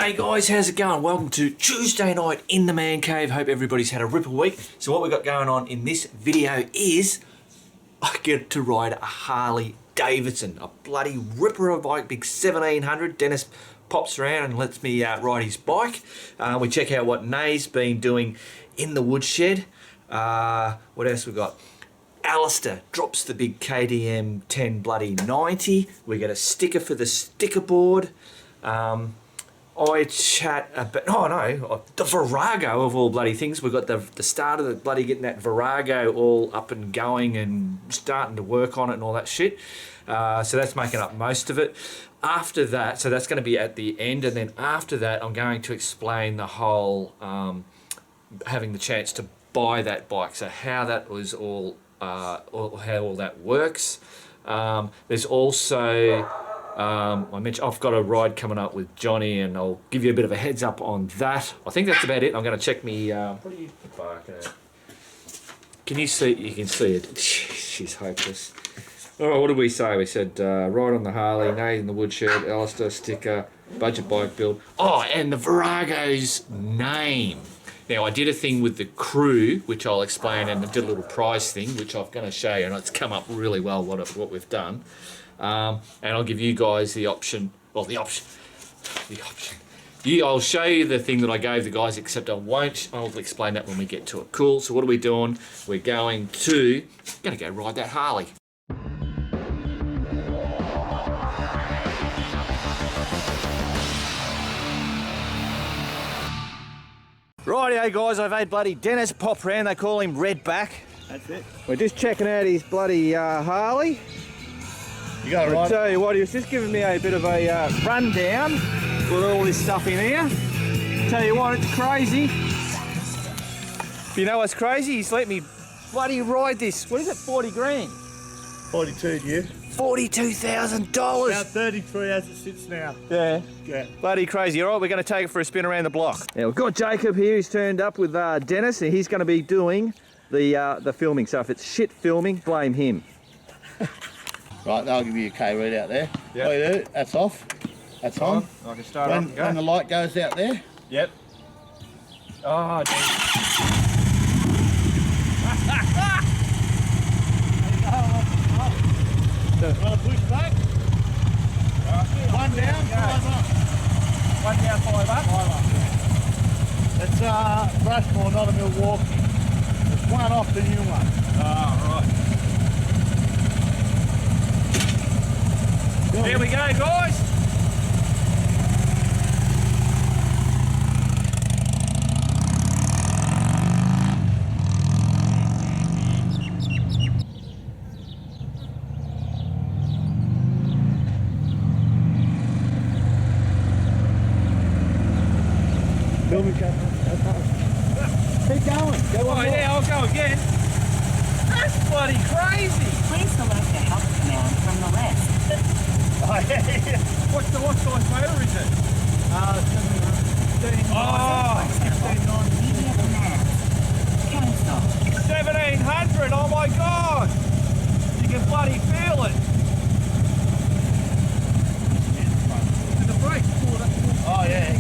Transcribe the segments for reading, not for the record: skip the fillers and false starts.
G'day guys, how's it going? Welcome to Tuesday night in the man cave. Hope everybody's had a ripper week. So what we've got going on in this video is I get to ride a Harley-Davidson, a bloody ripper of a bike, big 1700. Dennis pops around and lets me ride his bike. We check out what Nay's been doing in the woodshed. What else we got? Alastair drops the big KTM 10 bloody 90. We get a sticker for the sticker board. I chat about, the Virago of all bloody things. We've got the start of the bloody getting that Virago all up and going and starting to work on it and all that shit. So that's making up most of it. After that, so that's going to be at the end, and then after that I'm going to explain the whole having the chance to buy that bike. So how that was all, how all that works. There's also I mentioned I've got a ride coming up with Johnny, and I'll give you a bit of a heads up on that. I think that's about it. I'm going to check me. What are you barking at? Can you see? You can see it. She's hopeless. All right, what did we say? We said ride on the Harley, Nathan the woodshed, Alastair sticker, budget bike build. Oh, and the Virago's name. Now, I did a thing with the crew, which I'll explain, and I did a little prize thing, which I'm going to show you, and it's come up really well what we've done. And I'll give you guys the option. Well, the option. I'll show you the thing that I gave the guys, except I won't. I'll explain that when we get to it. Cool. So what are we doing? We're going to go ride that Harley. Rightio guys, I've had bloody Dennis pop round. They call him Redback. That's it. We're just checking out his bloody Harley. You got it right. I'll tell you what, he was just giving me a bit of a rundown with all this stuff in here. Tell you what, it's crazy. You know what's crazy? He's let me bloody ride this. What is it, 40 grand? 42, yeah. $42,000. About 33 as it sits now. Yeah. Yeah. Bloody crazy. All right, we're going to take it for a spin around the block. Now, we've got Jacob here. He's turned up with Dennis, and he's going to be doing the filming. So if it's shit filming, blame him. Right, I'll give you a K read out there. Yep. What do you do? That's off. That's on. I can start up and go. When the light goes out there. Yep. Oh, geez. Want to push back? One down, 5 up. One down, 5 up? 5 up. It's Rushmore, not a Milwaukee. It's one off the new one. Oh, right. Here we go, guys. Filming camera. Keep going. Go on. Oh, yeah, I'll go again. That's bloody crazy. Please select the help command from the list. Oh, yeah. What size motor is it? 1700. Oh, Media command. Cancel. 1700. Oh my God. You can bloody feel it. And the brakes pulled up. Oh, yeah.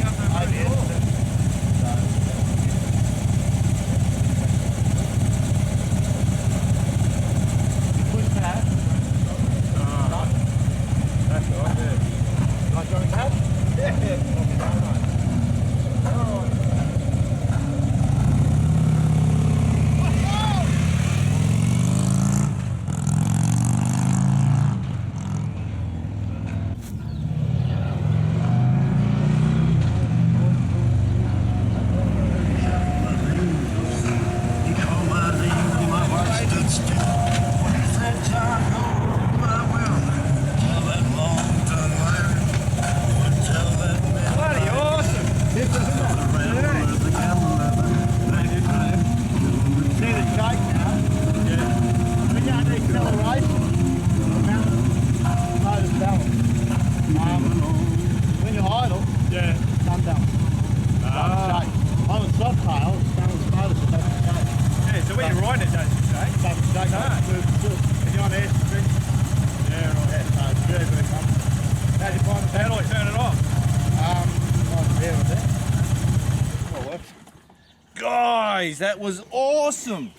guys, that was awesome.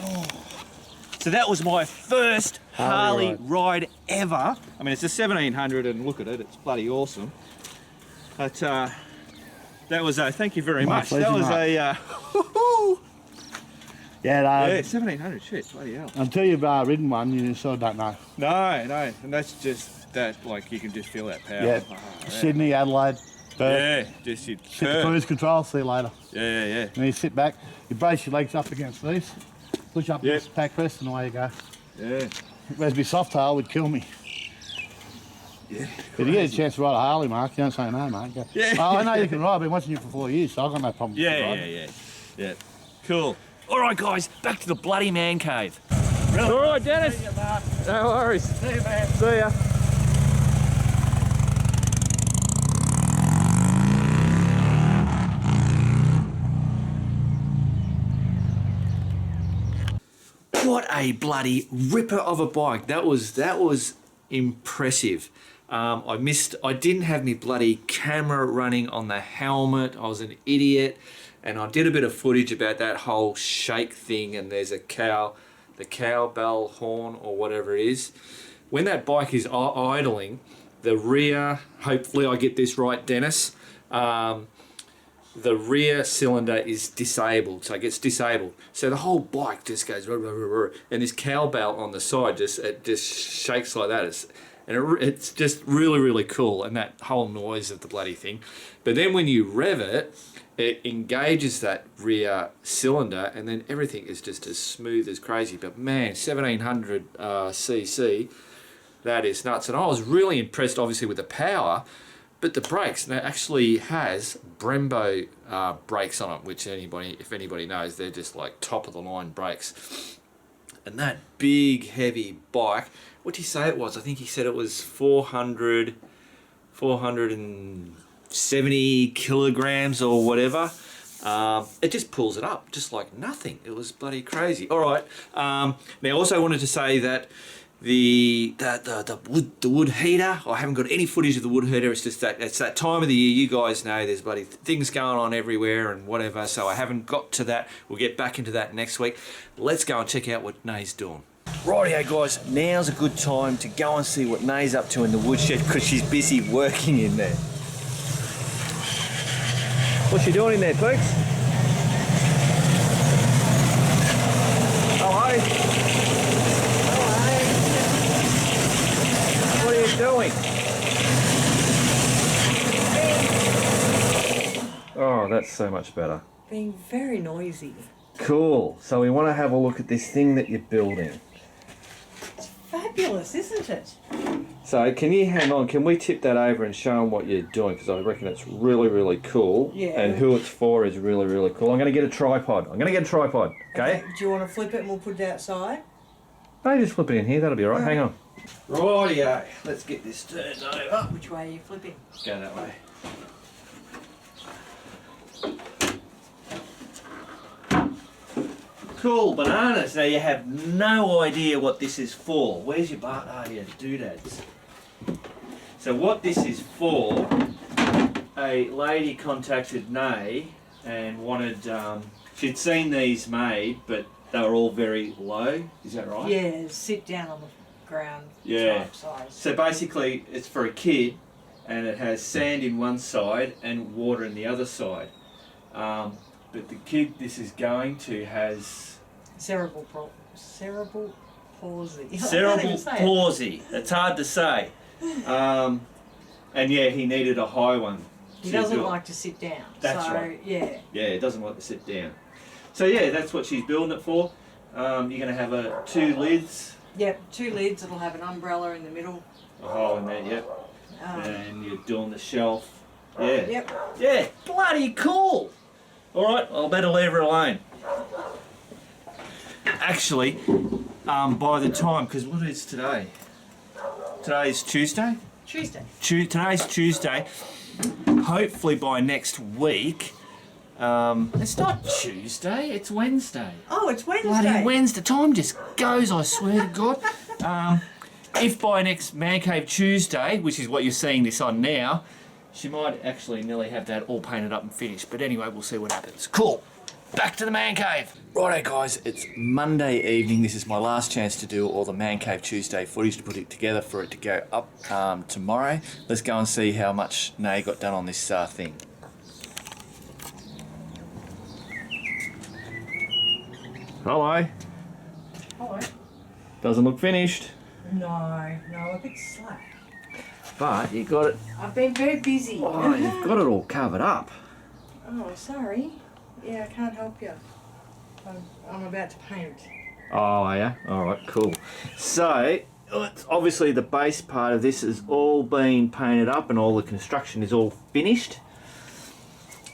Oh. So that was my first Harley ride ever. I mean, it's a 1700 and look at it, it's bloody awesome. But that was a, thank you very much. That was a, yeah, 1700, shit, bloody hell. until you've ridden one, you sort of don't know. No, and that's just that, like, you can just feel that power. Yeah, Sydney, Adelaide, Perth. Yeah, just you Sit the cruise control, see you later. Yeah. And you sit back, you brace your legs up against these, push up this back rest and away you go. Yeah. Whereas my soft tail would kill me. Yeah. If you get a chance to ride a Harley, Mark, you don't say no, mate. Go, Yeah. Oh, I know you can ride, I've been watching you for 4 years, so I've got no problem with Yeah. Cool. All right, guys, back to the bloody man cave. Really? All right, Dennis. See you, Mark. No worries. See you, man. See ya. What a bloody ripper of a bike. That was impressive. I didn't have my bloody camera running on the helmet. I was an idiot. And I did a bit of footage about that whole shake thing, and there's the cowbell horn or whatever it is. When that bike is idling, the rear, hopefully I get this right, Dennis, the rear cylinder is disabled, so it gets disabled. So the whole bike just goes, and this cowbell on the side just shakes like that. It's just really, really cool, and that whole noise of the bloody thing. But then when you rev it, it engages that rear cylinder, and then everything is just as smooth as crazy. But man, 1700 cc, that is nuts. And I was really impressed, obviously, with the power. But the brakes, and it actually has Brembo brakes on it, which if anybody knows, they're just like top of the line brakes. And that big, heavy bike, what did he say it was? I think he said it was 470 kilograms or whatever. It just pulls it up, just like nothing. It was bloody crazy. All right. Now, I also wanted to say that the wood heater, I haven't got any footage of the wood heater. It's just that it's that time of the year. You guys know there's bloody things going on everywhere and whatever, so I haven't got to that. We'll get back into that next week. Let's go and check out what Nay's doing. Rightio guys, now's a good time to go and see what Nay's up to in the woodshed, because she's busy working in there. What's she doing in there, folks? Oh, hi. What are you doing? Oh, that's so much better. Being very noisy. Cool. So we want to have a look at this thing that you're building. It's fabulous, isn't it? So can you hang on? Can we tip that over and show them what you're doing? Because I reckon it's really, really cool. Yeah. And who it's for is really, really cool. I'm going to get a tripod. Okay? Do you want to flip it and we'll put it outside? No, just flip it in here. That'll be all right. Hang on. Rightio. Let's get this turned over. Which way are you flipping? Go that way. Cool bananas. Now you have no idea what this is for. Where's your bar? Oh yeah, doodads. So what this is for, a lady contacted Nay and wanted, she'd seen these made, but they were all very low. Is that right? Yeah, sit down on the ground type size. So basically it's for a kid, and it has sand in one side and water in the other side. But the kid this is going to has Cerebral palsy. cerebral palsy. It's hard to say. And yeah, he needed a high one. He doesn't like to sit down. That's so, right. Yeah. Yeah, he doesn't like to sit down. So yeah, that's what she's building it for. You're going to have two lids. Yep, 2 lids. It'll have an umbrella in the middle. A hole in there, yep. And you're doing the shelf. Yeah. Yep. Yeah, bloody cool. All right, I'll better leave her alone. Actually, by the time, because what is today? Today's Tuesday? Tuesday. Today's Tuesday. Hopefully by next week. It's not Tuesday, it's Wednesday. Oh, it's Wednesday. Bloody Wednesday. Time just goes, I swear to God. If by next Man Cave Tuesday, which is what you're seeing this on now, She might actually nearly have that all painted up and finished. But anyway, we'll see what happens. Cool. Back to the man cave. Righto guys, it's Monday evening. This is my last chance to do all the Man Cave Tuesday footage to put it together for it to go up tomorrow. Let's go and see how much Nay got done on this thing. Hello. Hello. Doesn't look finished. No, a bit slack. But you got it. I've been very busy. Oh, you've got it all covered up. Oh, sorry. Yeah, I can't help you. I'm about to paint. Oh, yeah. All right, cool. So, it's obviously the base part of this has all been painted up and all the construction is all finished.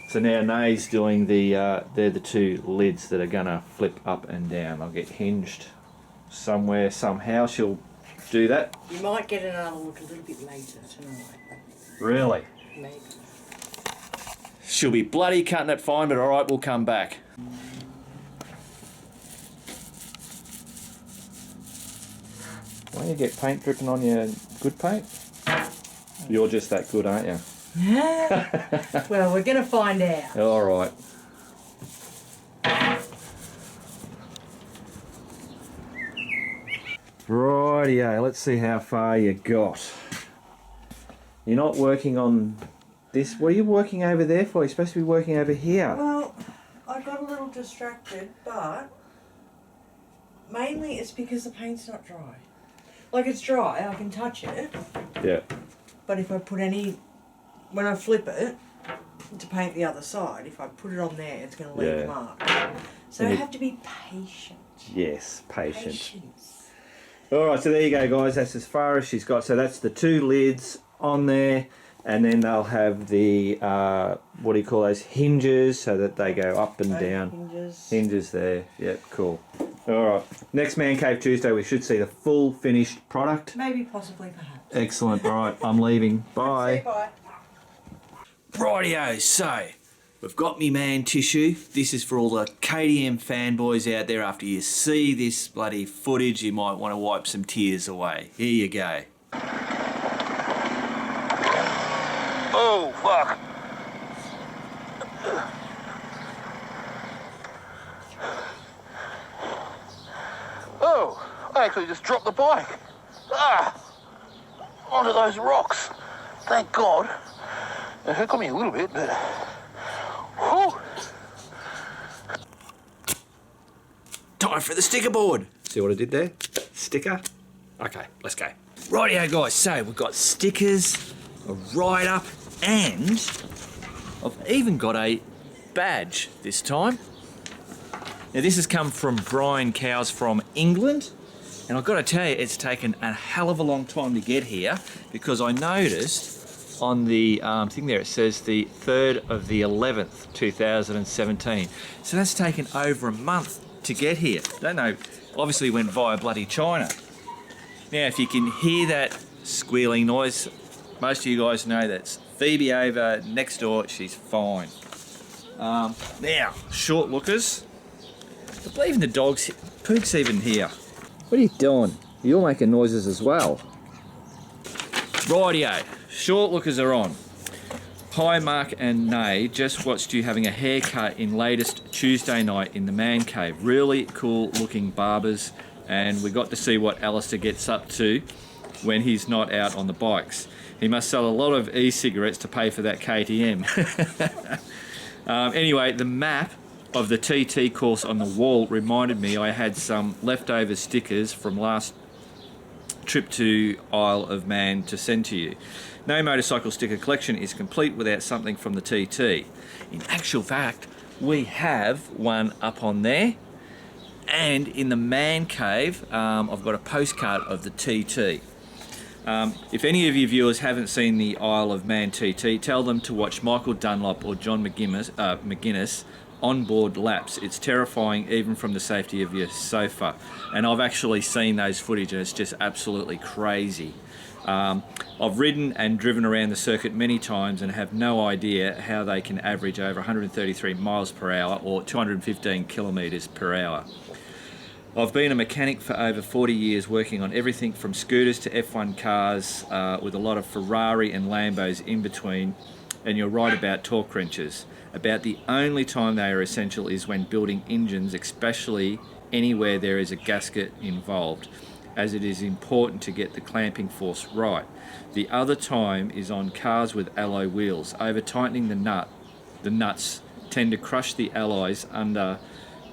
So now Nay's doing they're the two lids that are gonna flip up and down. They'll get hinged somewhere, somehow. She'll do that. You might get another look a little bit later tonight. Really? Maybe. She'll be bloody cutting it fine, but all right, we'll come back. Why don't you get paint dripping on your good paint? You're just that good, aren't you? Well, we're going to find out. All right. Rightio, let's see how far you got. You're not working on this. What are you working over there for? You're supposed to be working over here. Well, I got a little distracted, but mainly it's because the paint's not dry. Like, it's dry, I can touch it, Yeah. but if I put when I flip it to paint the other side, if I put it on there, it's going to leave a mark. So I have to be patient. Yes, patient. Patience. Alright, so there you go guys, that's as far as she's got. So that's the two lids on there, and then they'll have the, what do you call those, hinges, so that they go up and down. Hinges there, yep, cool. Alright, next Man Cave Tuesday we should see the full finished product. Maybe, possibly, perhaps. Excellent, alright, I'm leaving, bye. Say bye. Rightio, so we've got me man tissue. This is for all the KTM fanboys out there. After you see this bloody footage, you might want to wipe some tears away. Here you go. Oh, fuck. Oh, I actually just dropped the bike. Onto those rocks. Thank God. It hurt me a little bit, but... Whew. Time for the sticker board. See what I did there? Sticker. Okay, let's go. Rightio guys, so we've got stickers, a write-up, and I've even got a badge this time. Now this has come from Brian Cowes from England, and I've got to tell you, it's taken a hell of a long time to get here, because I noticed on the thing there, it says the 3rd of the 11th, 2017. So that's taken over a month to get here. Don't know, obviously went via bloody China. Now, if you can hear that squealing noise, most of you guys know that's Phoebe over next door, she's fine. Now, short lookers. I believe in the dogs, Pook's even here. What are you doing? You're making noises as well. Rightio. Short lookers are on. Hi Mark and Nay, just watched you having a haircut in latest Tuesday night in the Man Cave. Really cool looking barbers, and we got to see what Alastair gets up to when he's not out on the bikes. He must sell a lot of e-cigarettes to pay for that KTM. Anyway, the map of the TT course on the wall reminded me I had some leftover stickers from last trip to Isle of Man to send to you. No motorcycle sticker collection is complete without something from the TT. In actual fact, we have one up on there, and in the Man Cave, I've got a postcard of the TT. If any of your viewers haven't seen the Isle of Man TT, tell them to watch Michael Dunlop or John McGuinness onboard laps. It's terrifying even from the safety of your sofa. And I've actually seen those footage and it's just absolutely crazy. I've ridden and driven around the circuit many times and have no idea how they can average over 133 miles per hour or 215 kilometers per hour. I've been a mechanic for over 40 years, working on everything from scooters to F1 cars, with a lot of Ferrari and Lambos in between. And you're right about torque wrenches. About the only time they are essential is when building engines, especially anywhere there is a gasket involved, as it is important to get the clamping force right. The other time is on cars with alloy wheels. Over tightening the nuts tend to crush the alloys under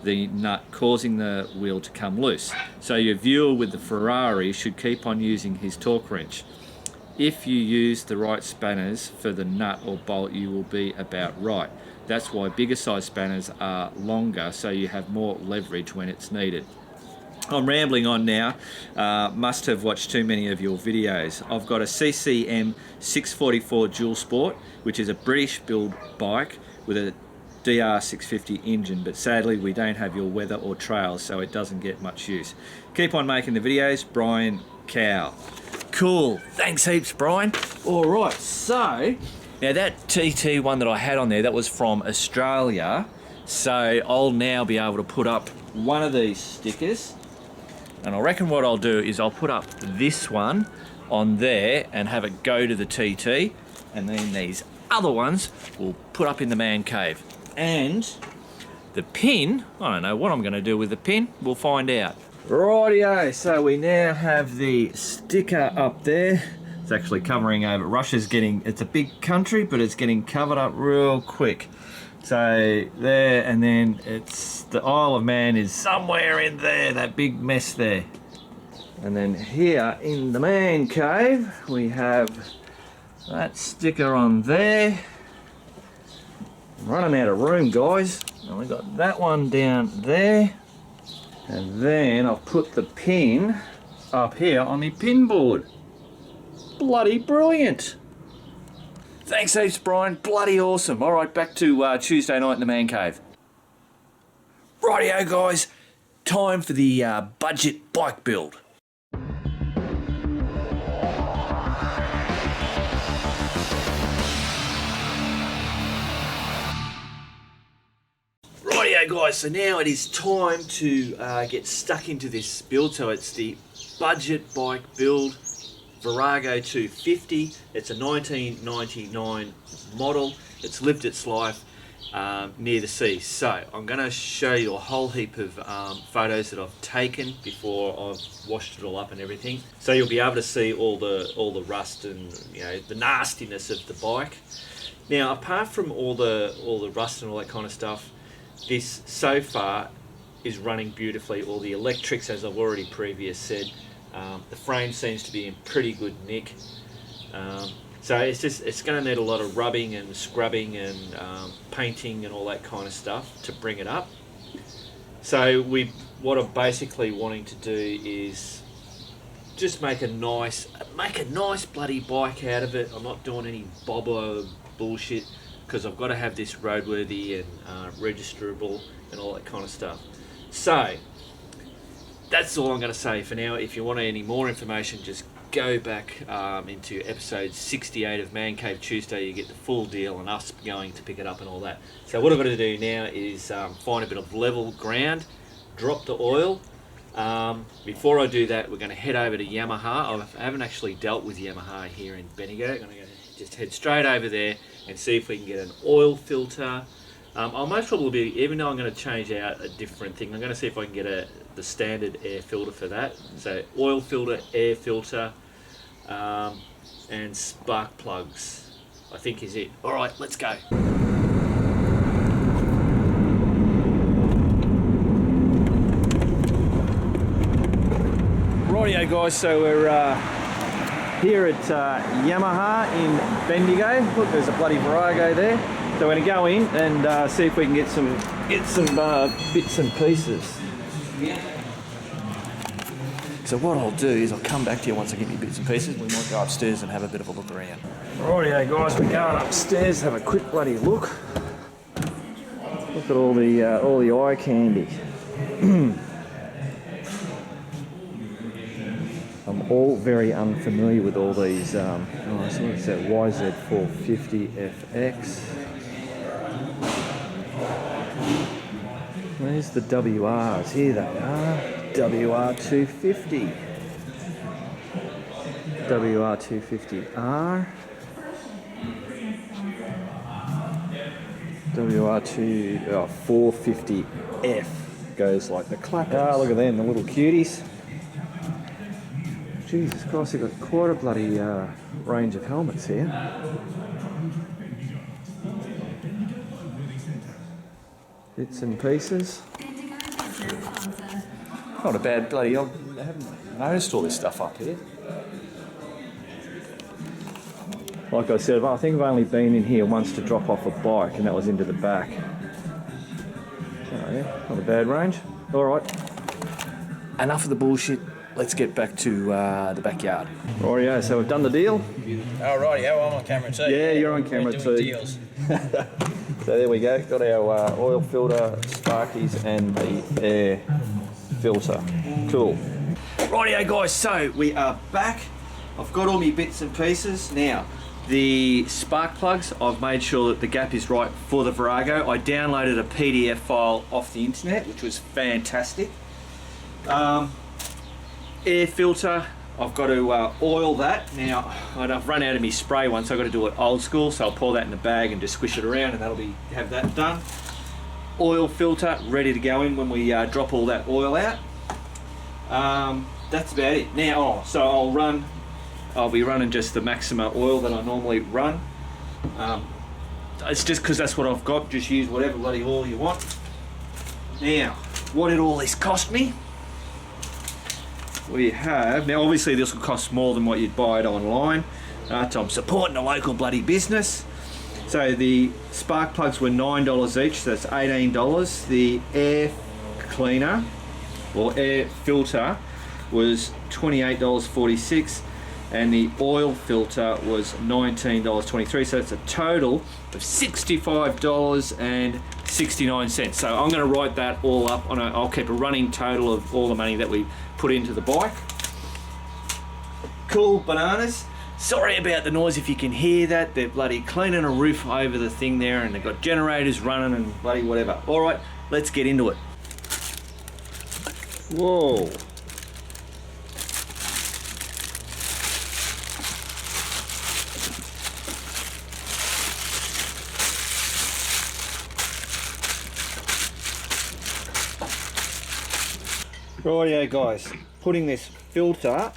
the nut, causing the wheel to come loose. So your viewer with the Ferrari should keep on using his torque wrench. If you use the right spanners for the nut or bolt, you will be about right. That's why bigger size spanners are longer, so you have more leverage when it's needed. I'm rambling on now. Must have watched too many of your videos. I've got a CCM 644 Dual Sport, which is a British build bike with a DR650 engine, but sadly we don't have your weather or trails, so it doesn't get much use. Keep on making the videos, Brian Cow. Cool, thanks heaps, Brian. All right, so now that TT one that I had on there, that was from Australia, so I'll now be able to put up one of these stickers, and I reckon what I'll do is I'll put up this one on there and have it go to the TT, and then these other ones we'll put up in the man cave. And the pin, I don't know what I'm going to do with the pin, we'll find out. Rightio, so we now have the sticker up there. It's actually covering over. Russia's getting, it's a big country, but it's getting covered up real quick. So there, and then it's the Isle of Man is somewhere in there, that big mess there. And then here in the man cave, we have that sticker on there. I'm running out of room, guys. And we got that one down there. And then I'll put the pin up here on the pin board. Bloody brilliant. Thanks heaps, Brian. Bloody awesome. All right, back to Tuesday night in the man cave. Rightio, guys. Time for the budget bike build. Rightio, guys, so now it is time to get stuck into this build. So it's the budget bike build, Virago 250. It's a 1999 model. It's lived its life near the sea. So I'm going to show you a whole heap of photos that I've taken before I've washed it all up and everything. So you'll be able to see all the rust and the nastiness of the bike. Now, apart from all the rust and all that kind of stuff, this so far is running beautifully. All the electrics, as I've already previously said, the frame seems to be in pretty good nick. So it's going to need a lot of rubbing and scrubbing and painting and all that kind of stuff to bring it up. So what I'm basically wanting to do is just make a nice bloody bike out of it. I'm not doing any bobber bullshit, because I've got to have this roadworthy and registerable and all that kind of stuff. So that's all I'm going to say for now. If you want any more information, just go back into episode 68 of Man Cave Tuesday. You get the full deal and us going to pick it up and all that. So what I've got to do now is find a bit of level ground, drop the oil. Before I do that, we're going to head over to Yamaha. I haven't actually dealt with Yamaha here in Bendigo. I'm going to just head straight over there and see if we can get an oil filter. I'll most probably be, even though I'm going to change out a different thing, I'm going to see if I can get the standard air filter for that. So oil filter, air filter, and spark plugs, I think is it. All right, let's go. Rightio, guys, so we're here at Yamaha in Bendigo. Look, there's a bloody Virago there. So we're going to go in and see if we can get some bits and pieces. So what I'll do is I'll come back to you once I get my bits and pieces. We might go upstairs and have a bit of a look around. Rightio, guys, we're going upstairs. Have a quick bloody look. Look at all the eye candy. I'm all very unfamiliar with all these. So what's that? YZ450FX. Where's the WRs? Here they are. WR250. WR250R. WR450F goes like the clappers. Ah, look at them, the little cuties. Jesus Christ, they've got quite a bloody range of helmets here. Bits and pieces. Not a bad bloody... I haven't noticed all this stuff up here. Like I said, I think I've only been in here once to drop off a bike, and that was into the back. Oh yeah, not a bad range. Alright. Enough of the bullshit. Let's get back to the backyard. Rightio, so we've done the deal. Oh, rightio, I'm on camera too. Yeah, you're on camera too. Deals. So there we go. Got our oil filter, sparkies, and the air filter. Cool. Rightio, guys. So we are back. I've got all my bits and pieces now. The spark plugs, I've made sure that the gap is right for the Virago. I downloaded a PDF file off the internet, which was fantastic. Air filter, I've got to oil that. Now, I've run out of my spray one, so I've got to do it old school, so I'll pour that in the bag and just squish it around, and have that done. Oil filter, ready to go in when we drop all that oil out. That's about it. Now, so I'll be running just the Maxima oil that I normally run. It's just because that's what I've got. Just use whatever bloody oil you want. Now, what did all this cost me? We have, now obviously this will cost more than what you'd buy it online. I'm supporting a local bloody business. So the spark plugs were $9 each, so that's $18. The air cleaner, or air filter, was $28.46. And the oil filter was $19.23, so it's a total of $65.69. So I'm going to write that all up on I'll keep a running total of all the money that we put into the bike. Cool bananas. Sorry about the noise if you can hear that. They're bloody cleaning a roof over the thing there, and they've got generators running and bloody whatever. All right, let's get into it. Whoa. Rightio guys, putting this filter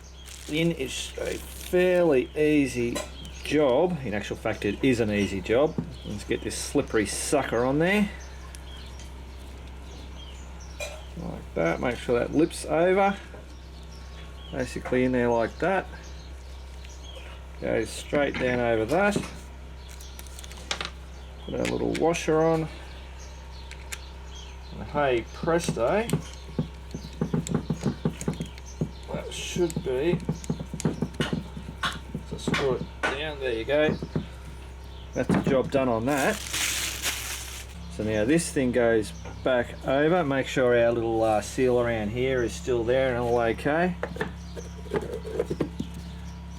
in is a fairly easy job. In actual fact, it is an easy job. Let's get this slippery sucker on there. Like that, make sure that lips over. Basically in there like that. Goes straight down over that. Put our little washer on. And hey presto. Should be, so screw it down, there you go. That's the job done on that. So now this thing goes back over, make sure our little seal around here is still there and all okay.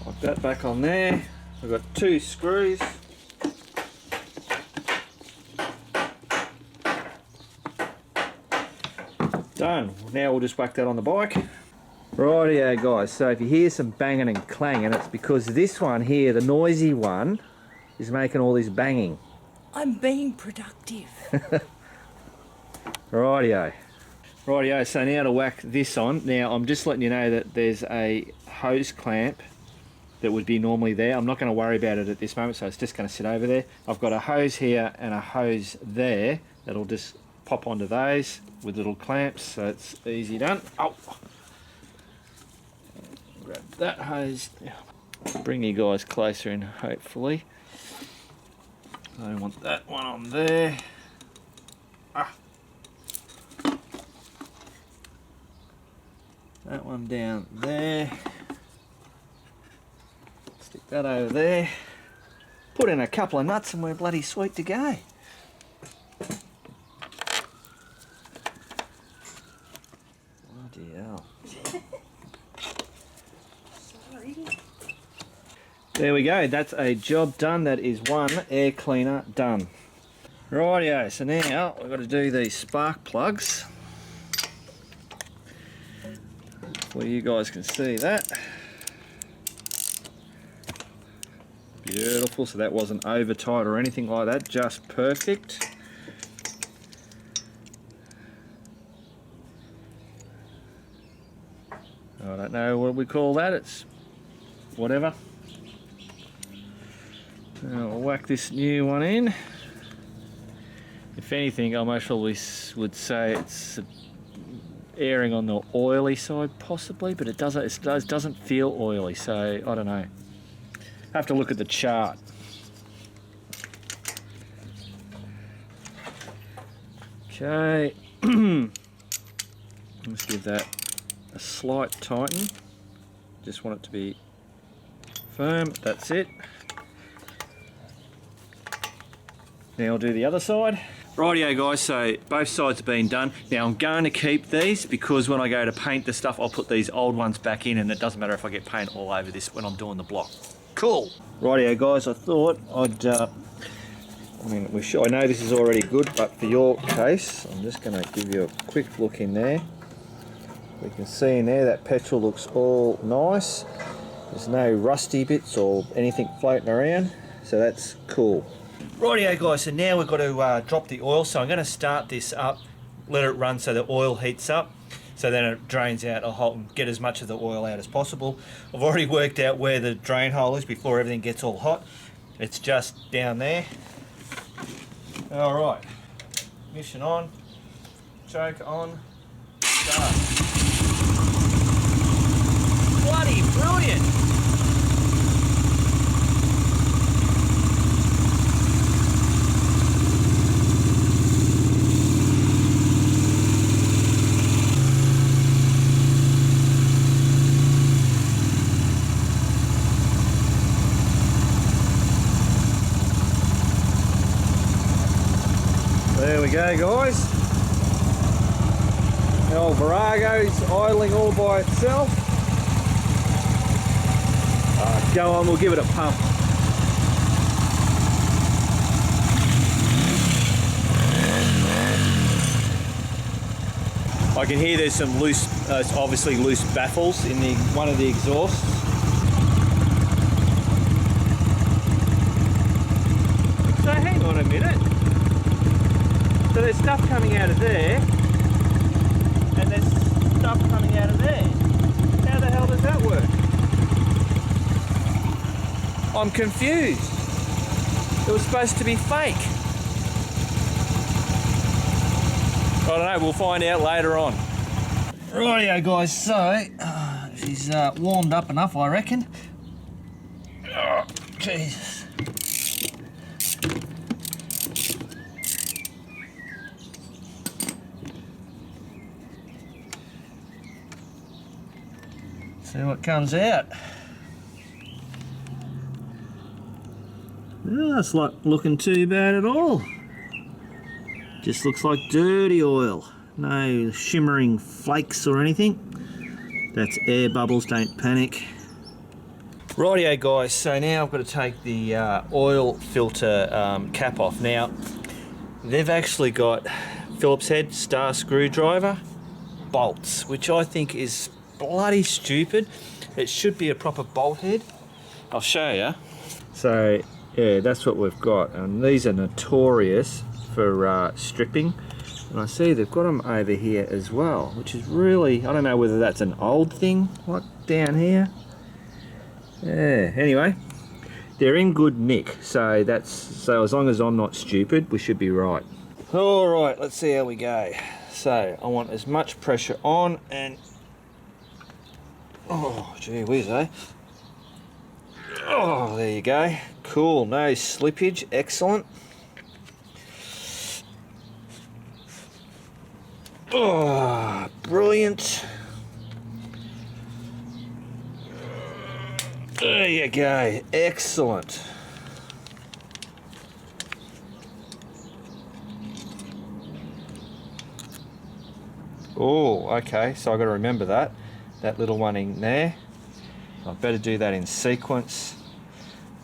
Like that, back on there. We've got 2 screws. Done. Now we'll just whack that on the bike. Rightio guys, so if you hear some banging and clanging, it's because this one here, the noisy one, is making all this banging. I'm being productive. Rightio. Rightio, so now to whack this on. Now I'm just letting you know that there's a hose clamp that would be normally there. I'm not going to worry about it at this moment, so it's just going to sit over there. I've got a hose here and a hose there that'll just pop onto those with little clamps, so it's easy done. Oh. Grab that hose, bring you guys closer in hopefully. I don't want that one on there. That one down there. Stick that over there. Put in a couple of nuts and we're bloody sweet to go. Bloody hell. There we go, that's a job done. That is one air cleaner done. Rightio, so now we've got to do these spark plugs. Hopefully you guys can see that. Beautiful, so that wasn't over tight or anything like that, just perfect. I don't know what we call that, it's whatever. Now I'll whack this new one in. If anything, I most probably would say it's airing on the oily side possibly, but it doesn't feel oily, so I don't know. Have to look at the chart. Okay, let's give that a slight tighten. Just want it to be firm, that's it. Now I'll do the other side. Rightio guys, so both sides have been done. Now I'm going to keep these because when I go to paint the stuff, I'll put these old ones back in and it doesn't matter if I get paint all over this when I'm doing the block. Cool. Rightio guys, I thought I'd, I know this is already good, but for your case, I'm just going to give you a quick look in there. We can see in there that petrol looks all nice. There's no rusty bits or anything floating around, so that's cool. Rightio guys, so now we've got to drop the oil, so I'm going to start this up, let it run so the oil heats up. So then it drains out a hole and get as much of the oil out as possible. I've already worked out where the drain hole is before everything gets all hot. It's just down there. All right, ignition on, choke on, start. Bloody brilliant! There we go guys, the old Virago's idling all by itself. Go on, we'll give it a pump. I can hear there's some loose, obviously loose baffles in one of the exhausts. So hang on a minute. So there's stuff coming out of there, and there's stuff coming out of there. How the hell does that work? I'm confused. It was supposed to be fake. I don't know, we'll find out later on. Rightio guys, so she's warmed up enough, I reckon. Oh, Jesus. See what comes out. Oh, that's not looking too bad at all. Just looks like dirty oil. No shimmering flakes or anything. That's air bubbles, don't panic. Rightio guys, so now I've got to take the oil filter cap off. Now, they've actually got Phillips head star screwdriver bolts, which I think is bloody stupid. It should be a proper bolt head. I'll show you. So yeah, that's what we've got, and these are notorious for stripping, and I see they've got them over here as well, which is really, I don't know whether that's an old thing, what, down here. Yeah, anyway, they're in good nick, so as long as I'm not stupid, we should be right. All right, let's see how we go. So I want as much pressure on, and oh, gee whiz, eh? Oh, there you go. Cool, no slippage, excellent. Oh, brilliant. There you go, excellent. Oh, okay, so I've got to remember that little one in there. I better do that in sequence.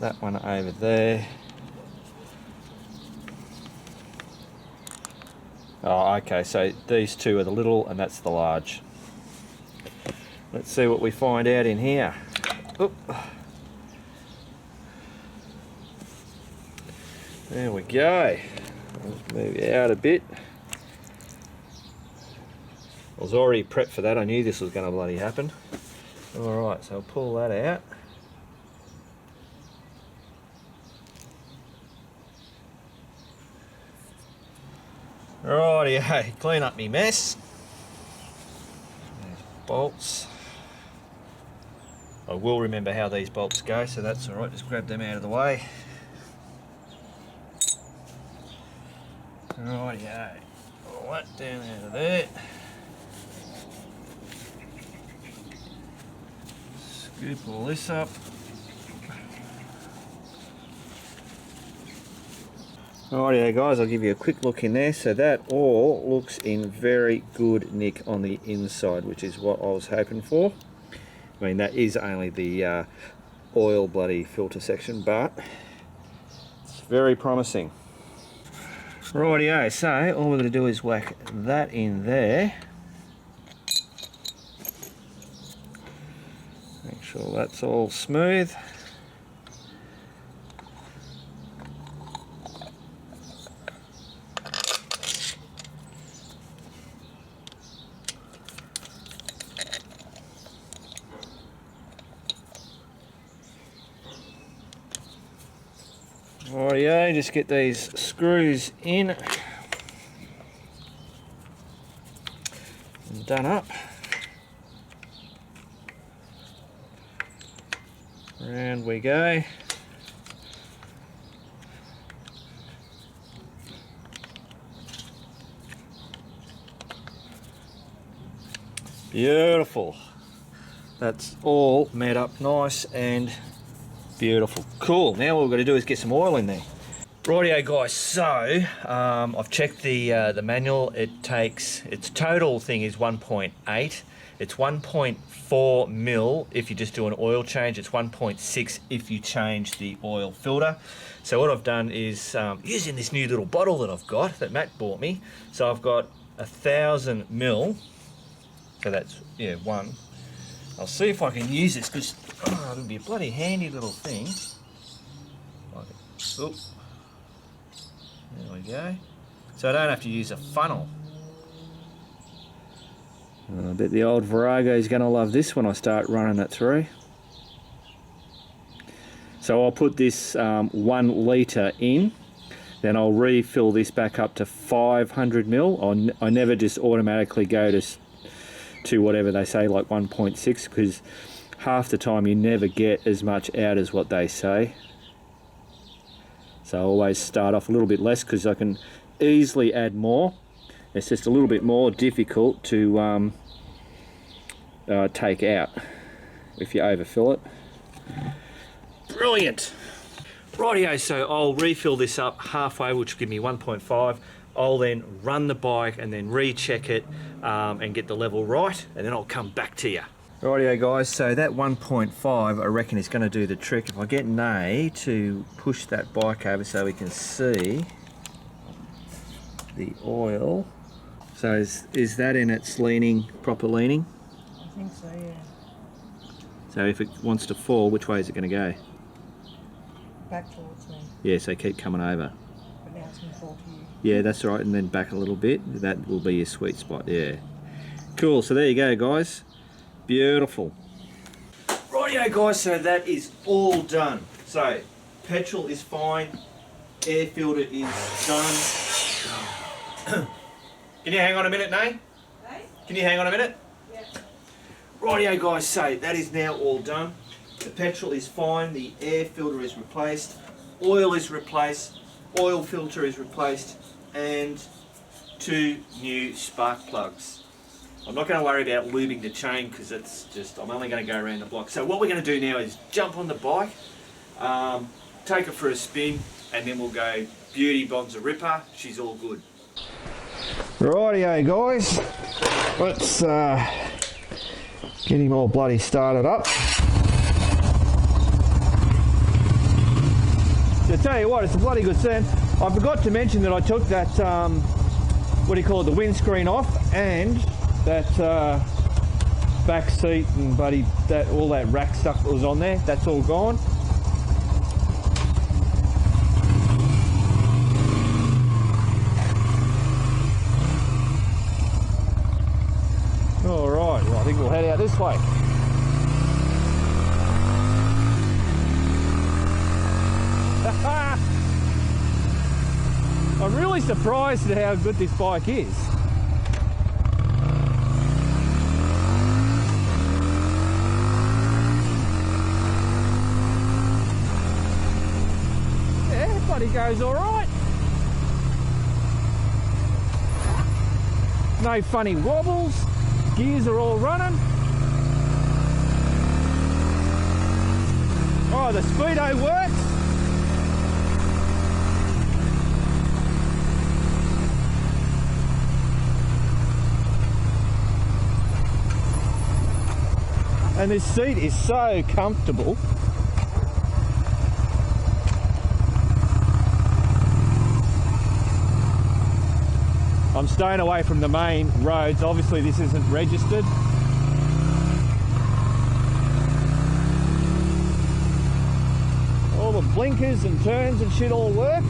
That one over there. Oh, okay, so these two are the little and that's the large. Let's see what we find out in here. Oop. There we go. Let's move it out a bit. I was already prepped for that. I knew this was going to bloody happen. Alright, so I'll pull that out. Rightio, clean up me mess. There's bolts. I will remember how these bolts go, so that's alright, just grab them out of the way. Rightio, all that down out of there. Scoop all this up. Rightio guys, I'll give you a quick look in there. So that all looks in very good nick on the inside, which is what I was hoping for. I mean, that is only the oil bloody filter section, but it's very promising. Rightio, so all we're going to do is whack that in there. Make sure that's all smooth. Rightio, just get these screws in and done up. Round we go. Beautiful. That's all made up nice and beautiful. Cool. Now what we've got to do is get some oil in there. Rightio guys, so I've checked the manual. It takes, its total thing is 1.8. It's 1.4 mil if you just do an oil change. It's 1.6 if you change the oil filter. So what I've done is using this new little bottle that I've got that Matt bought me. So I've got 1,000 mil. So that's, yeah, one. I'll see if I can use this because it'll be a bloody handy little thing. Oop. There we go. So I don't have to use a funnel. I bet the old Virago is going to love this when I start running it through. So I'll put this 1 litre in, then I'll refill this back up to 500 mil. I never just automatically go to whatever they say, like 1.6, because half the time you never get as much out as what they say. So I always start off a little bit less because I can easily add more. It's just a little bit more difficult to take out if you overfill it. Brilliant. Rightio, so I'll refill this up halfway, which will give me 1.5. I'll then run the bike and then recheck it and get the level right, and then I'll come back to you. Rightio guys, so that 1.5 I reckon is going to do the trick. If I get Nay to push that bike over so we can see the oil. So is that in its leaning, proper leaning? I think so, yeah. So if it wants to fall, which way is it going to go? Back towards me. Yeah, so keep coming over. But now it's going to fall to you. Yeah, that's right, and then back a little bit. That will be your sweet spot, yeah. Cool, so there you go guys. Beautiful. Rightio guys, so that is all done. So, petrol is fine, air filter is done. Can you hang on a minute, Nay? Hey? Can you hang on a minute? Yeah. Rightio guys, so that is now all done. The petrol is fine, the air filter is replaced, oil is replaced, oil filter is replaced, and 2 new spark plugs. I'm not going to worry about lubing the chain because it's just, I'm only going to go around the block. So what we're going to do now is jump on the bike, take her for a spin, and then we'll go beauty bonza ripper. She's all good. Rightio guys, let's get him all bloody started up. To tell you what, it's a bloody good sound. I forgot to mention that I took that, what do you call it, the windscreen off, and that back seat and buddy, all that rack stuff that was on there, that's all gone. All right, well, I think we'll head out this way. I'm really surprised at how good this bike is. Yeah, bloody goes all right. No funny wobbles. Gears are all running. Oh, the speedo works. And this seat is so comfortable. I'm staying away from the main roads. Obviously this isn't registered. All the blinkers and turns and shit all work.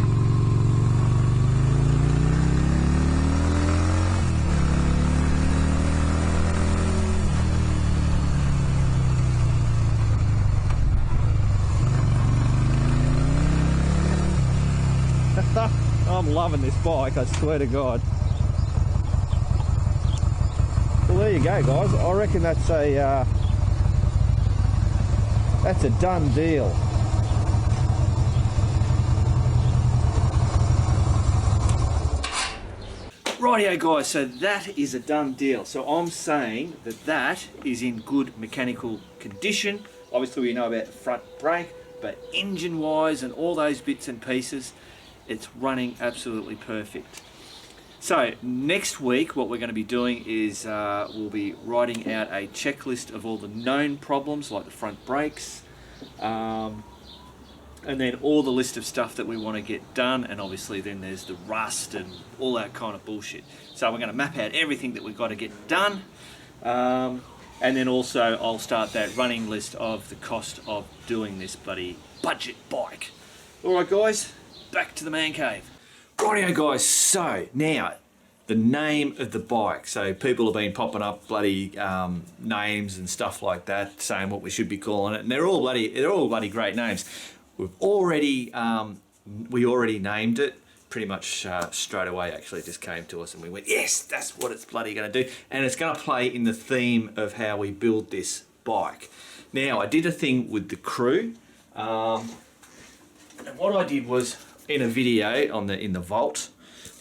I'm loving this bike, I swear to God. Well, there you go, guys. I reckon that's a done deal. Rightio, guys. So that is a done deal. So I'm saying that that is in good mechanical condition. Obviously, we know about the front brake, but engine-wise and all those bits and pieces, it's running absolutely perfect. So next week what we're going to be doing is we'll be writing out a checklist of all the known problems like the front brakes, and then all the list of stuff that we want to get done, and obviously then there's the rust and all that kind of bullshit. So we're going to map out everything that we've got to get done, and then also I'll start that running list of the cost of doing this bloody budget bike. Alright guys, back to the man cave. Rightio guys, so now the name of the bike. So people have been popping up bloody names and stuff like that, saying what we should be calling it, and they're all bloody great names. We already named it pretty much straight away. Actually, it just came to us and we went, yes, that's what it's bloody going to do, and it's going to play in the theme of how we build this bike. Now I did a thing with the crew, and what I did was, in a video in the vault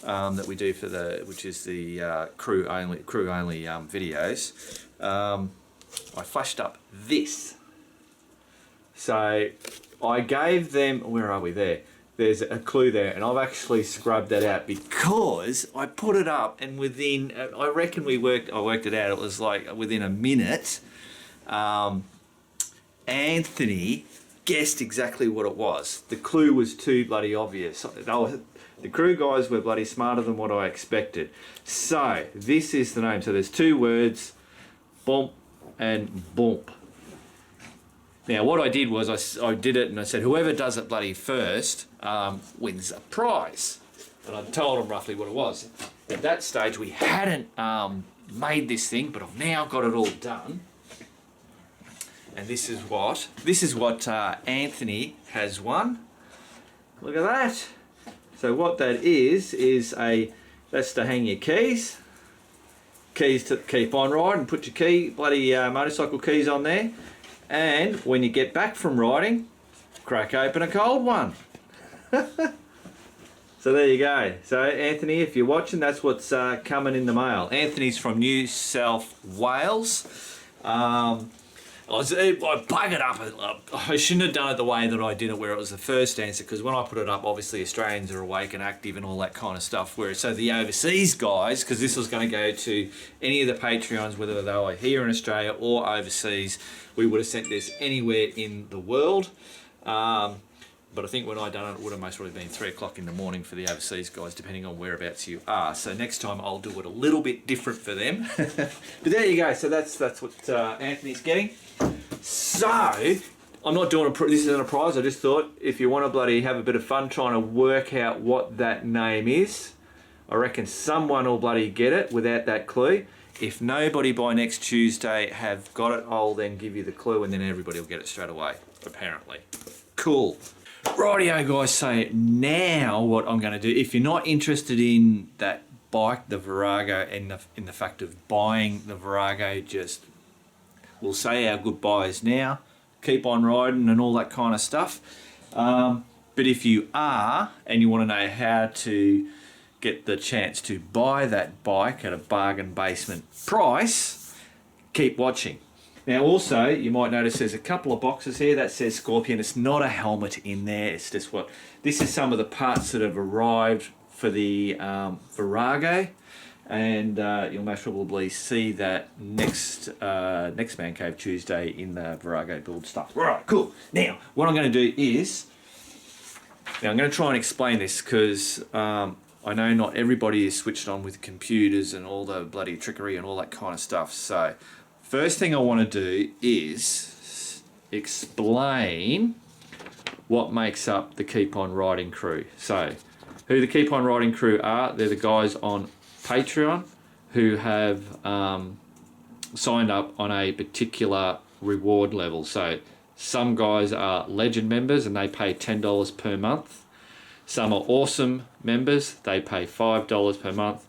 that we do for which is the crew only videos, I flashed up this. So I gave them, where are we there? There's a clue there, and I've actually scrubbed that out because I put it up, and within, I reckon I worked it out, it was like within a minute, Anthony guessed exactly what it was. The clue was too bloody obvious. The crew guys were bloody smarter than what I expected. So this is the name. So there's two words, bump and bump. Now what I did was I did it and I said whoever does it bloody first wins a prize. And I told them roughly what it was. At that stage we hadn't made this thing, but I've now got it all done. And this is what Anthony has won. Look at that. So what that is that's to hang your keys to keep on riding. Put your motorcycle keys on there, and when you get back from riding, crack open a cold one. So there you go. So Anthony, if you're watching, that's what's coming in the mail. Anthony's from New South Wales. I buggered up. I shouldn't have done it the way that I did it, where it was the first answer, because when I put it up, obviously Australians are awake and active and all that kind of stuff. So the overseas guys, because this was going to go to any of the Patreons, whether they were here in Australia or overseas, we would have sent this anywhere in the world. But I think when I done it, it would have most probably been 3 o'clock in the morning for the overseas guys, depending on whereabouts you are. So next time I'll do it a little bit different for them. But there you go. So that's what Anthony's getting. So I'm not doing this isn't a prize. I just thought if you want to bloody have a bit of fun trying to work out what that name is, I reckon someone will bloody get it without that clue. If nobody by next Tuesday have got it, I'll then give you the clue and then everybody will get it straight away, apparently. Cool. Rightio guys, so now what I'm going to do, if you're not interested in that bike, the Virago, and in the fact of buying the Virago, just we'll say our goodbyes now, keep on riding and all that kind of stuff. But if you are, and you want to know how to get the chance to buy that bike at a bargain basement price, keep watching. Now also, you might notice there's a couple of boxes here that says Scorpion. It's not a helmet in there, it's just this is some of the parts that have arrived for the Virago, and you'll most probably see that next Man Cave Tuesday in the Virago build stuff. Right, cool. Now, what I'm going to do is, I'm going to try and explain this because I know not everybody is switched on with computers and all the bloody trickery and all that kind of stuff. So, first thing I want to do is explain what makes up the Keep On Riding crew. So, who the Keep On Riding crew are, they're the guys on Patreon who have signed up on a particular reward level. So, some guys are Legend members and they pay $10 per month. Some are Awesome members, they pay $5 per month.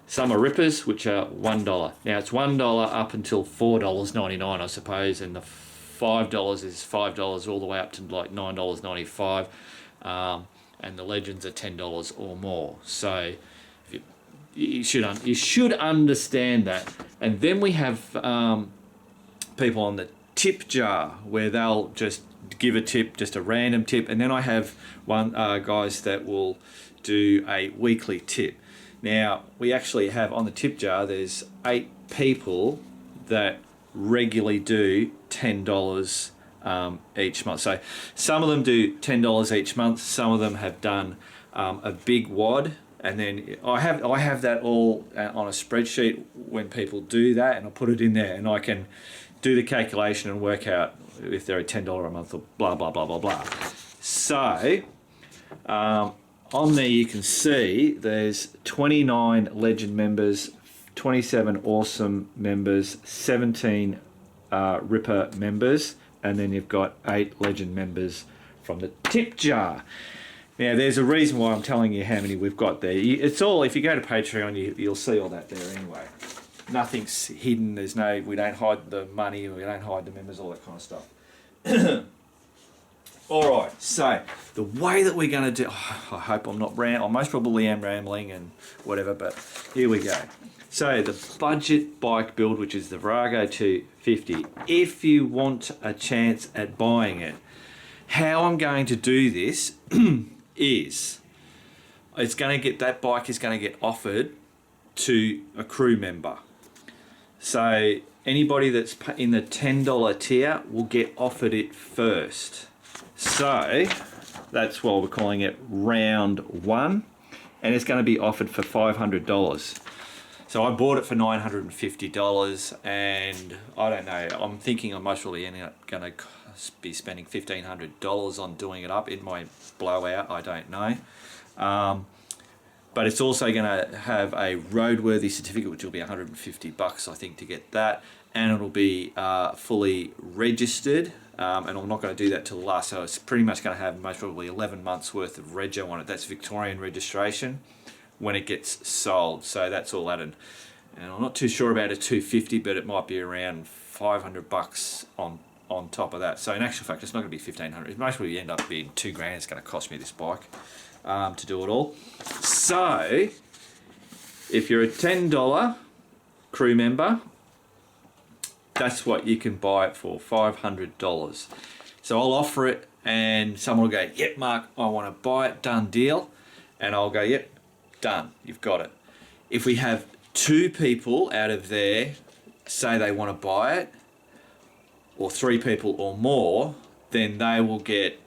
Some are Rippers, which are $1. Now it's $1 up until $4.99, I suppose, and the $5 is $5 all the way up to like $9.95, and the Legends are $10 or more. So you should understand that. And then we have people on the tip jar where they'll just give a tip, just a random tip, and then I have guys that will do a weekly tip. Now, we actually have on the tip jar, there's 8 people that regularly do $10 each month. So some of them do $10 each month, some of them have done a big wad, and then I have that all on a spreadsheet when people do that, and I put it in there, and I can do the calculation and work out if they're a $10 a month or blah, blah, blah, blah, blah. So, on there you can see there's 29 Legend members, 27 Awesome members, 17 Ripper members, and then you've got 8 Legend members from the tip jar. Now there's a reason why I'm telling you how many we've got there. It's all, if you go to Patreon, you'll see all that there anyway. Nothing's hidden, we don't hide the money, we don't hide the members, all that kind of stuff. Alright, so the way that we're going to do, I hope I'm not I most probably am rambling and whatever, but here we go. So the budget bike build, which is the Virago 250, if you want a chance at buying it, how I'm going to do this is, that bike is going to get offered to a crew member. So anybody that's in the $10 tier will get offered it first. So that's why we're calling it round 1, and it's going to be offered for $500. So I bought it for $950, and I don't know, I'm thinking I'm most probably going to be spending $1,500 on doing it up. It might blow out, I don't know. But it's also going to have a roadworthy certificate, which will be $150, I think, to get that, and it'll be fully registered. And I'm not going to do that till the last, so it's pretty much going to have most probably 11 months worth of rego on it. That's Victorian registration when it gets sold. So that's all that, and I'm not too sure about a 250, but it might be around $500 on top of that. So in actual fact, it's not going to be $1,500. It most probably end up being $2,000. It's going to cost me this bike to do it all. So if you're a $10 crew member, that's what you can buy it for, $500. So I'll offer it, and someone will go, yep, Mark, I want to buy it, done deal. And I'll go, yep, done, you've got it. If we have 2 people out of there say they want to buy it, or 3 people or more, then they will get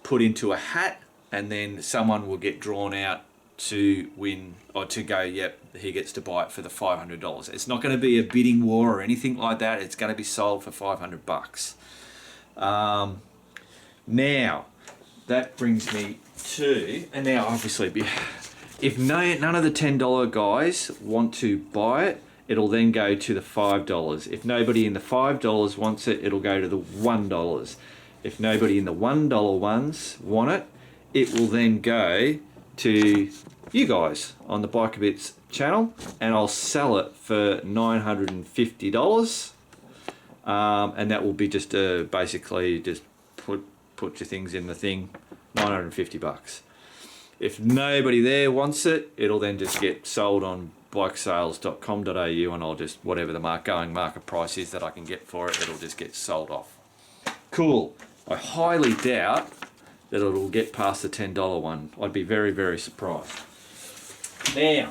put into a hat, and then someone will get drawn out to win, or to go, yep, he gets to buy it for the $500. It's not going to be a bidding war or anything like that. It's going to be sold for $500. Now, that brings me to, and now obviously, if none of the $10 guys want to buy it, it'll then go to the $5. If nobody in the $5 wants it, it'll go to the $1. If nobody in the $1 ones want it, it will then go to you guys on the Bike A Bits channel, and I'll sell it for $950. And that will be just basically just put your things in the thing, $950. If nobody there wants it, it'll then just get sold on bikesales.com.au, and I'll just, whatever the going market price is that I can get for it, it'll just get sold off. Cool. I highly doubt that it'll get past the $10 one. I'd be very, very surprised. Now,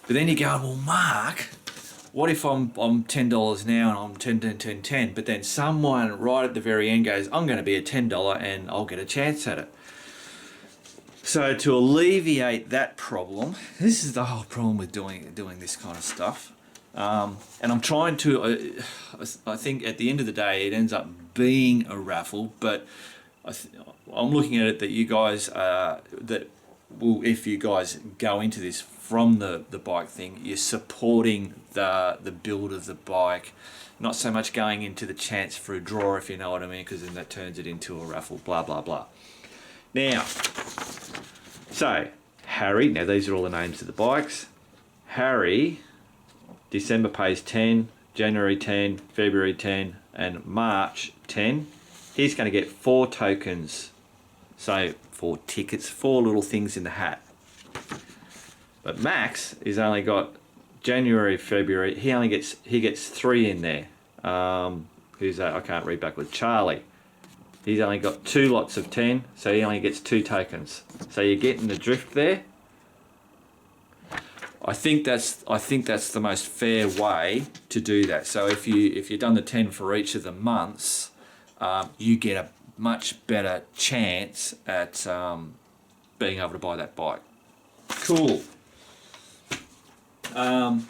but then you're going, well, Mark, what if I'm $10 now and I'm 10, but then someone right at the very end goes, I'm going to be a $10 and I'll get a chance at it. So to alleviate that problem, this is the whole problem with doing this kind of stuff. And I'm trying to, I think at the end of the day, it ends up being a raffle, but I'm looking at it that you guys, if you guys go into this from the bike thing, you're supporting the build of the bike, not so much going into the chance for a draw, if you know what I mean, because then that turns it into a raffle, blah, blah, blah. Now, so Harry, now these are all the names of the bikes. Harry, December pays 10, January 10, February 10, and March 10. He's going to get 4 tokens. So 4 tickets, 4 little things in the hat. But Max has only got January, February. He gets 3 in there. Who's that? I can't read backwards. Charlie. He's only got 2 lots of 10, so he only gets 2 tokens. So you're getting the drift there. I think that's the most fair way to do that. So if you've done the 10 for each of the months, you get a much better chance at being able to buy that bike. Cool. Hopefully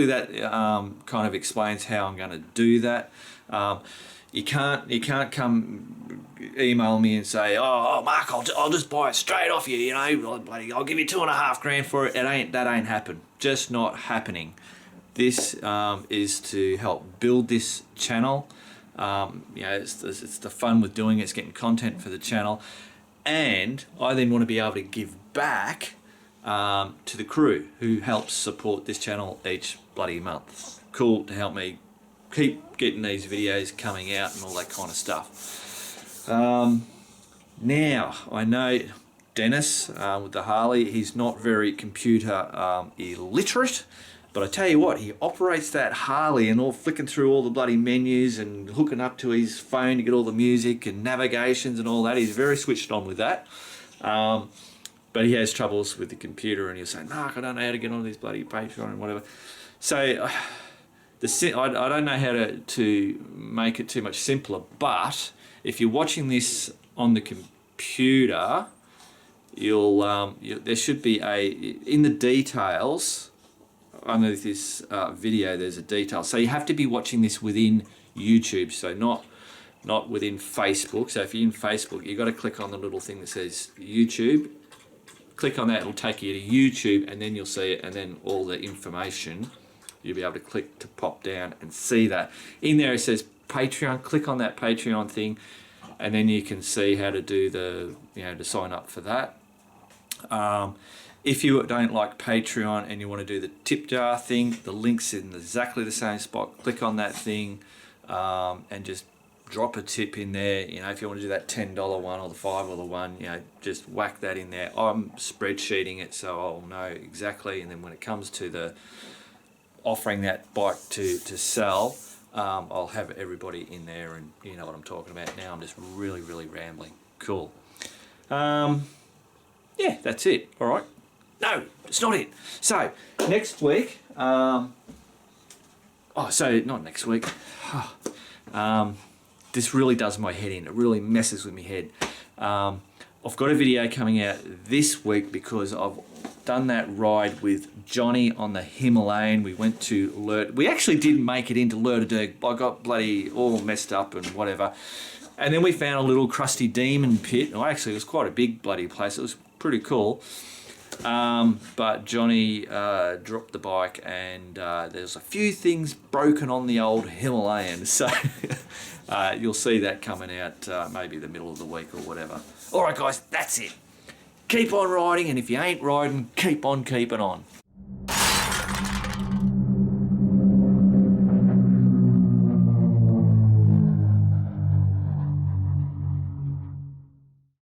that kind of explains how I'm going to do that. You can't come email me and say, oh Mark, I'll just buy it straight off you, I'll give you $2,500 for it. That ain't happen. Just not happening. This is to help build this channel. It's the fun with doing it. It's getting content for the channel, and I then want to be able to give back to the crew who helps support this channel each bloody month. Cool, to help me keep getting these videos coming out and all that kind of stuff. Now, I know Dennis with the Harley, he's not very computer illiterate, but I tell you what, he operates that Harley and all flicking through all the bloody menus and hooking up to his phone to get all the music and navigations and all that. He's very switched on with that. But he has troubles with the computer, and he'll say, Mark, I don't know how to get on this bloody Patreon and whatever. So I don't know how to make it too much simpler, but if you're watching this on the computer, there should be in the details, under this video, there's a detail. So you have to be watching this within YouTube, so not within Facebook. So if you're in Facebook, you've got to click on the little thing that says YouTube. Click on that, it'll take you to YouTube, and then you'll see it, and then all the information, you'll be able to click to pop down and see that. In there it says Patreon. Click on that Patreon thing, and then you can see how to do to sign up for that. If you don't like Patreon and you want to do the tip jar thing, the link's in exactly the same spot. Click on that thing and just drop a tip in there. If you want to do that $10 one or the $5 or the one, just whack that in there. I'm spreadsheeting it so I'll know exactly, and then when it comes to the offering that bike to sell, I'll have everybody in there, and you know what I'm talking about now. I'm just really, really rambling. Cool. Yeah, that's it. All right. No, it's not it. So next week, not next week. this really does my head in. It really messes with my head. I've got a video coming out this week because I've done that ride with Johnny on the Himalayan. We went to we actually didn't make it into Lerderderg. I got bloody all messed up and whatever. And then we found a little crusty demon pit. Oh, actually, it was quite a big bloody place. It was pretty cool. But Johnny dropped the bike, and there's a few things broken on the old Himalayan. So you'll see that coming out maybe the middle of the week or whatever. All right, guys, that's it. Keep on riding, and if you ain't riding, keep on keeping on.